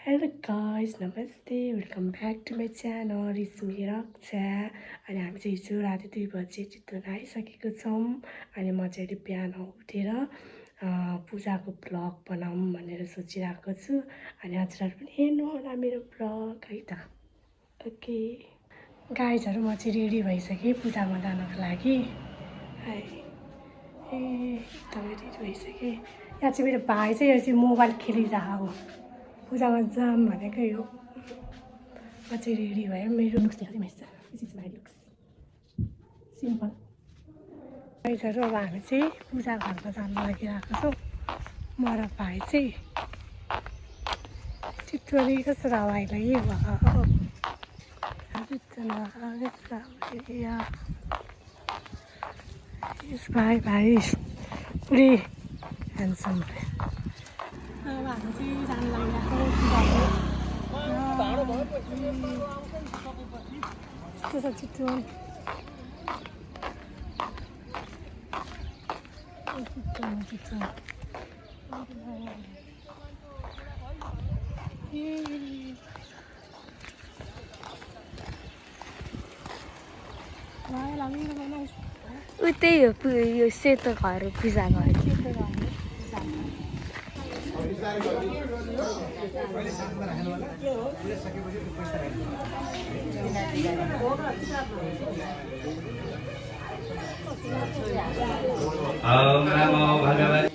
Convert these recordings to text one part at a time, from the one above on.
Hello guys, नमस्ते, welcome back to my channel. It's me Raksha. अनि हामी चाहिँ हिजो राति 2 बजे चितवन आइसकेको छौँ। अनि म चाहिँ अहिले बिहान उठेर पूजाको भ्लग बनाऊँ भनेर सोचिरहेको छु। अनि हजुरहरू पनि हेर्नु होला मेरो भ्लग है त। ओके गाइजहरू, म चाहिँ रेडी भइसकेँ पूजामा जानको लागि। है एकदमै रेडी भइसकेँ। यहाँ चाहिँ मेरो भाइ चाहिँ यो चाहिँ मोबाइल खेलिरहेको पूजामा जाम भनेकै हो। म चाहिँ रेडी भयो। मेरो लुक्स देखाउँदै माइस this is my looks simple. गाइजहरू, अब हामी चाहिँ पूजा घरमा जानु लागिरहेको छौँ। म र भाइ चाहिँ चितवनी कस्तो रमाइलो भाइ पुरै ह्यान्डसम। अब हामी चाहिँ जानु लागिरहेको यस्तो छ चितवन। त्यही हो यो सेतो घर पूजा घर। ओम नमो भगवते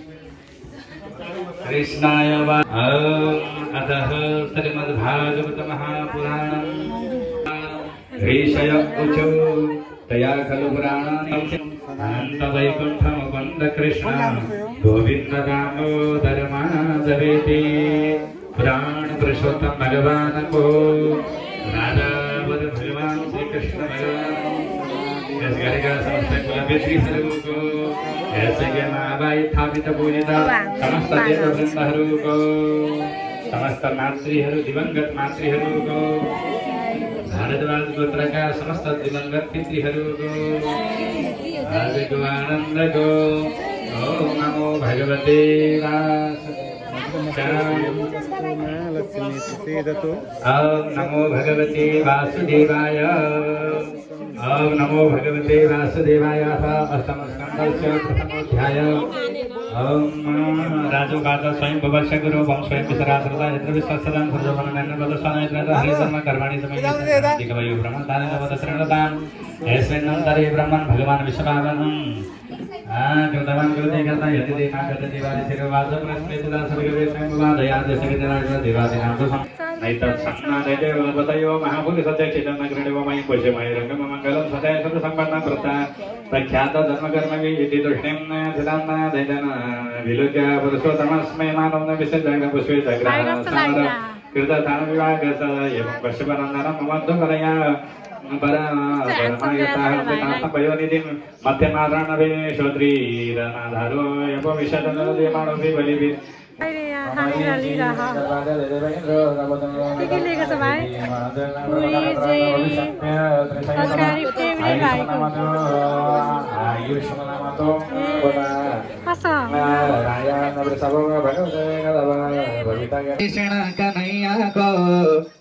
कृष्णाय ओम अतः श्रीमद्भागवत महापुराणं ऋषय उचो तया खलु पुराणानि अनंत वैकुंठमुकुन्द कृष्ण गोविंद दामोदर माधवेति पुराण पुरुषोत्तम भगवान को राधा भगवान श्री कृष्ण भगवान समस्त कुलव्यश्रीहरू को ऐसे ज्ञानाबाई स्थापित पूजित समस्त देववृन्दहरू को समस्त मातृहरू दिवंगत मातृहरू को भारद्वाज गोत्रका समस्त दिवंगत पितृहरू को आजको आनन्द को ओम नमो भगवते ओम नमो भगवते वासुदेवाय ओम नमो भगवते वासुदेवाय। अष्टमस्कन्धस्य प्रथमोऽध्यायः। ओम राजोगाद स्वयं भवस्य गुरु वं स्वयं विसरासरता यत्र विश्वसदान सर्वमननन वदसनायत्र हरिधर्म कर्माणि समये दिगवयो ब्रह्मदान वदसरणदान ऐस्वेनन्तरे ब्रह्मन् भगवान् विश्वभावनं ज्योतवान् ज्योतिगता यदि देना गत दिवाली सिरवास प्रस्मेतदा सर्गवे स्वयं वादया देशगतराज देवादिनां दुःखं नैतत् सन्नादेव वदयो महापुरुष सत्य चेतन ग्रणिवो मयि पुष्यमय रंगम मंगलं सदाय सद संपन्न कृता प्रख्यात धर्म कर्म विधि दुष्टिं सिद्धान्त दैदन विलोक्य पुरुषोत्तमस्मै मानव विशुद्धं पुष्पे जग्रह सामर कृत दान विभाग स एवं पशुपनन्दनं ममद्ध करया परा परमायता पिता पयोनिधिं मध्यमारणवे श्रोत्रीरनाधारो यपो विशदन देमाणो विबलिवि अहिले यहाँ खानेर के लिएको छ भाइ? पुरी तरकारी फेभरेट भाइको कृष्ण कन्हैया को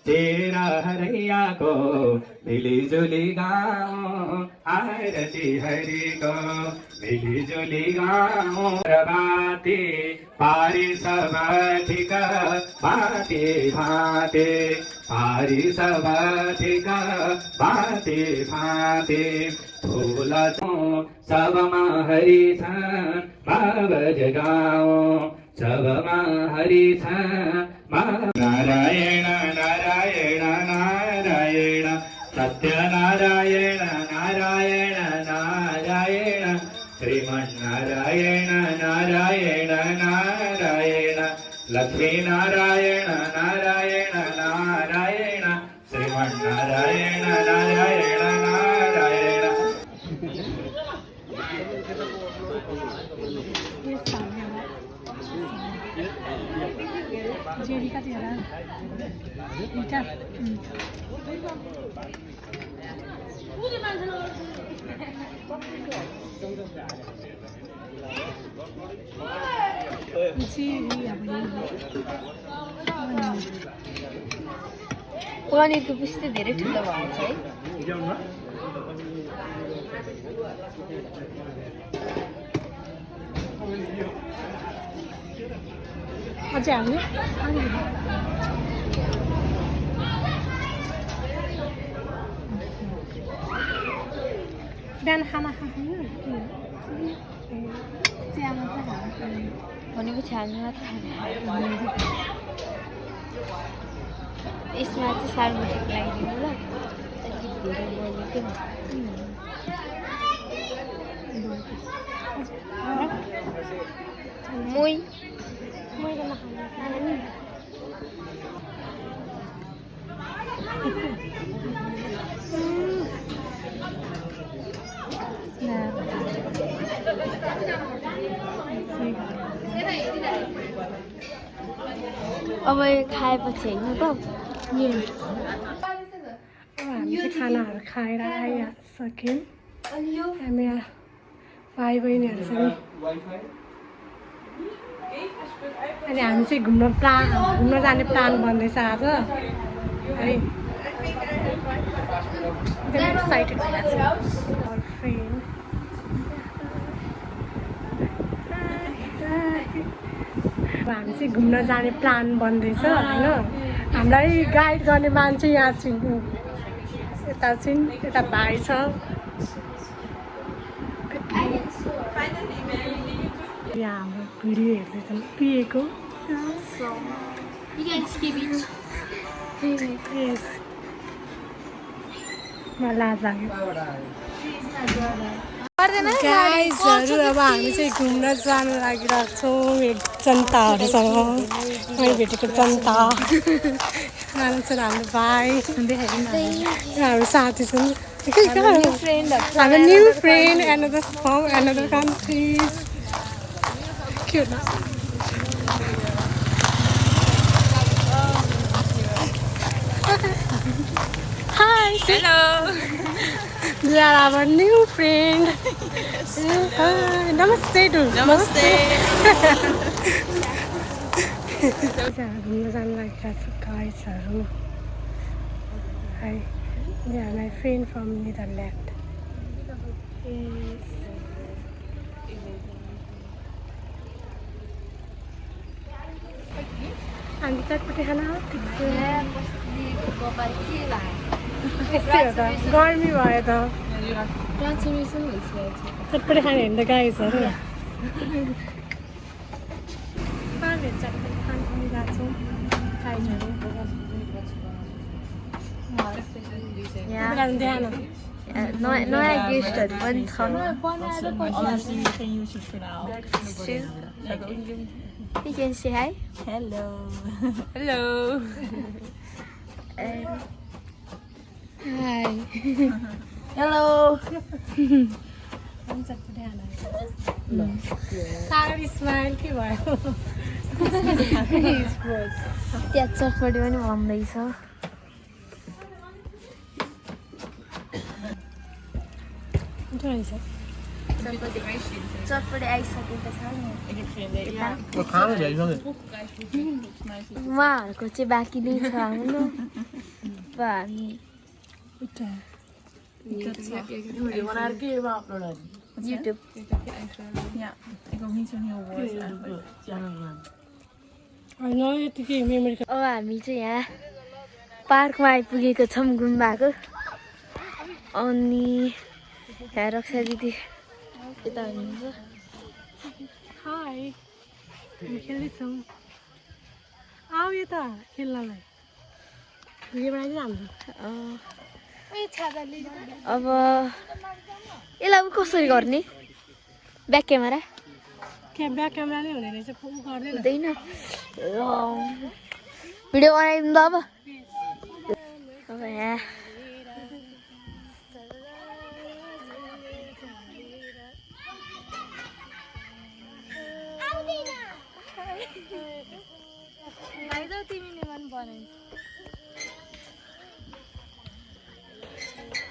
तेरा हरैया को मिली जुली गाओ आरती हरि को मिली जुली गाओ बाते पारी सब ठीक बाते भाते पारी सब ठीक बाते भाते फूल सब हरि छन् भाव जगाओ सब हरि छन् नारायण नारायण नारायण सत्य नारायण नारायण नारायण श्रीमन्नारायण नारायण नारायण लक्ष्मी नारायण नारायण नारायण श्रीमन्नारायण नारायण नारायण। जेडी कति होला? लिटर जी अब पनिरको पिस चाहिँ धेरै ठुलो भएछ है। अझै हाल्नु बिहान खाना खाएन चिया मात्रै खानु भनेपछि हाल्नु मात्र यसमा चाहिँ सार्वजनिक लगाइदिनु ल अलिक धेरै बोलेको मुई मैले नखानु अब यो खाएपछि होइन त अब हामी चाहिँ खानाहरू खाएर आइसक्यौँ हामी भाइ बहिनीहरू छ नि अनि हामी चाहिँ घुम्न जाने प्लान भन्दैछ आज है एकदम एक्साइटेड भइरहेको हामी चाहिँ घुम्न जाने प्लान बन्दैछ होइन हामीलाई गाइड गर्ने मान्छे यहाँ चाहिँ यता भाइ छ यहाँ हाम्रो भिडियो हेर्दैछौँ पिएको मलाई लाज लाग्यो गाइजहरू अब हामी चाहिँ घुम्न जानु लागिरहेको छौँ जनताहरूसँग मैले भेटेको जनता हाम्रो छ हाम्रो भाइ हाम्रो साथी छन् हाम्रो new friend another from another countries cute Hi. Hello. They are our new friend. Namaste to. Namaste. घुम्न जानु लागिरहेको छु गाइजहरू है they are my friend from Netherlands. हामी चटपटी खाना गर्मी भयो त चटपटी खाने हेर्नु त गाइजहरू चटपटी खानु पनि गएको छौँ गाइजहरू नयाँ गेस्टहरू पनि छन् You can say hi. Hello. Hello. Hi. Hello. साह्रो स्माइल के भयो त्यहाँ चटपटी पनि भन्दैछ चटपटी आइसकेको छ नि उहाँहरूको चाहिँ बाँकी नै छ आउनु अब हामी YouTube. Ja, ik ook niet zo'n heel woord eigenlijk. अब हामी चाहिँ यहाँ पार्कमा आइपुगेको छौँ गुम्बाको अनि यहाँ रक्षा दिदी यता हुनुहुन्छ हाई हामी खेल्दैछौँ आऊ यता खेल्नलाई भिडियो बनाइदिनु हाम्रो अब यसलाई कसरी गर्ने ब्याक क्यामेरा ब्याक क्यामेरा नै हुने रहेछ हुँदैन भिडियो बनाइदिनु त अब यहाँ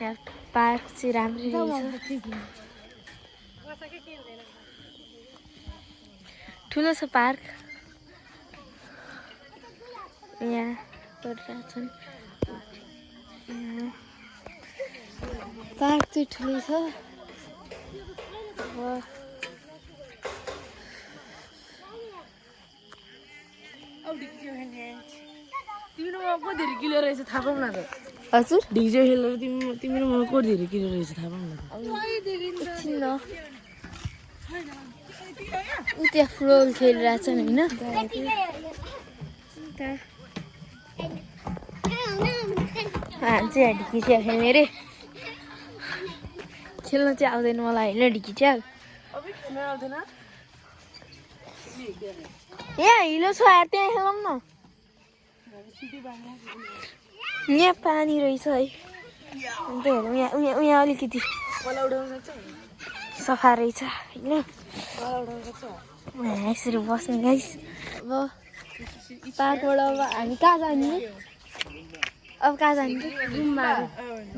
यहाँ पार्क चाहिँ राम्रै रहेछ ठुलो छ पार्क यहाँ गरिरहेछन् पार्क चाहिँ ठुलो छ अब तिमीरोमा को धेरै किलो रहेछ थाहा पाउन त हजुर ढिजो खेलेर तिमीरोमा को धेरै किलो रहेछ थाहा पाउन एकछिन न ऊ त्यहाँ फुटबल खेलिरहेछन् होइन चाहिँ ढिकी चिया खेल्ने अरे खेल्न चाहिँ आउँदैन मलाई होइन ढिकी चिया यहाँ हिलो छ यार त्यहाँ खेलौँ न यहाँ पानी रहेछ है अन्त हेरौँ यहाँ अलिकति सफा रहेछ होइन यसरी बस्ने गाइस अब पार्कबाट अब हामी कहाँ जाने अब कहाँ जाने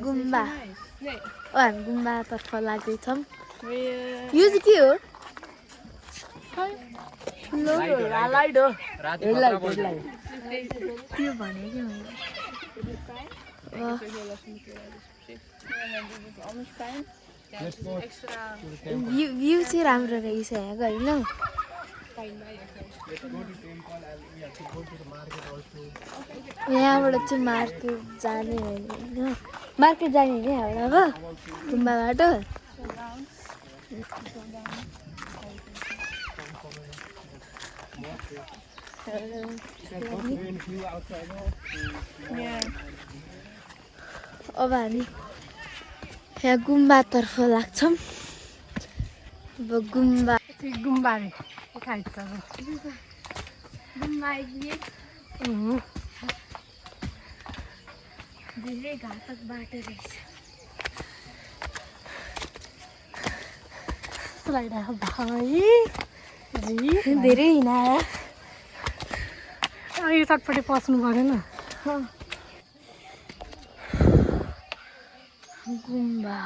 गुम्बा अब हामी गुम्बातर्फ लाग्दैछौँ यो चाहिँ के हो लाइट हो त्यो भने कि भ्यू चाहिँ राम्रो रहेछ यहाँको होइन यहाँबाट चाहिँ मार्केट जाने होइन मार्केट जाने होइन यहाँबाट अब गुम्बाबाट अब हामी यहाँ गुम्बातर्फ लाग्छौँ अब गुम्बा गुम्बा रे खाइन्छ गुम्बा धेरै घातक बाटो रहेछ भाइ धेरै हिँडायो यो चटपटी पस्नु परेन गुम्बा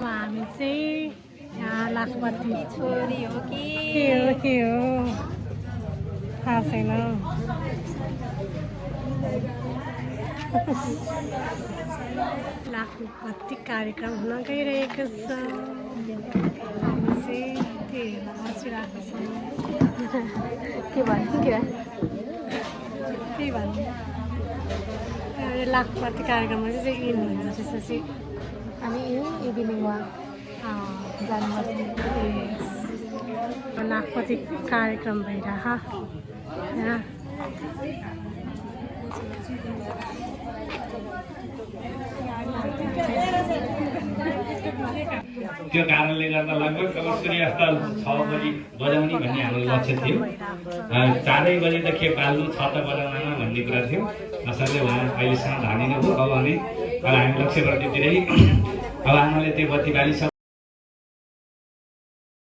हामी चाहिँ यहाँ लाखपति छोरी हो कि के हो थाहा छैन लाखपति कार्यक्रम हुन गइरहेको छ हामी चाहिँ त्यही हेर्न बसिरहेको छौँ के भन्नु के त्यही भन्नु लाखपति कार्यक्रममा चाहिँ इन हुन्छ त्यसपछि हामी इभिनिङमा जानुपर्छ लाखपति कार्यक्रम भइरह यहाँ त्यो कारणले गर्दा लगभग अब सूर्यास्त 6 बजी बजाउने भन्ने हाम्रो लक्ष्य थियो 4 बजे त खेप हाल्नु 6 त बजाउनमा भन्ने कुरा थियो असाध्यै उहाँ अहिलेसम्म धानिनु भयो अब हामी लक्ष्य प्रतितिरै अब आमाले त्यो बत्ती बालिसक्नु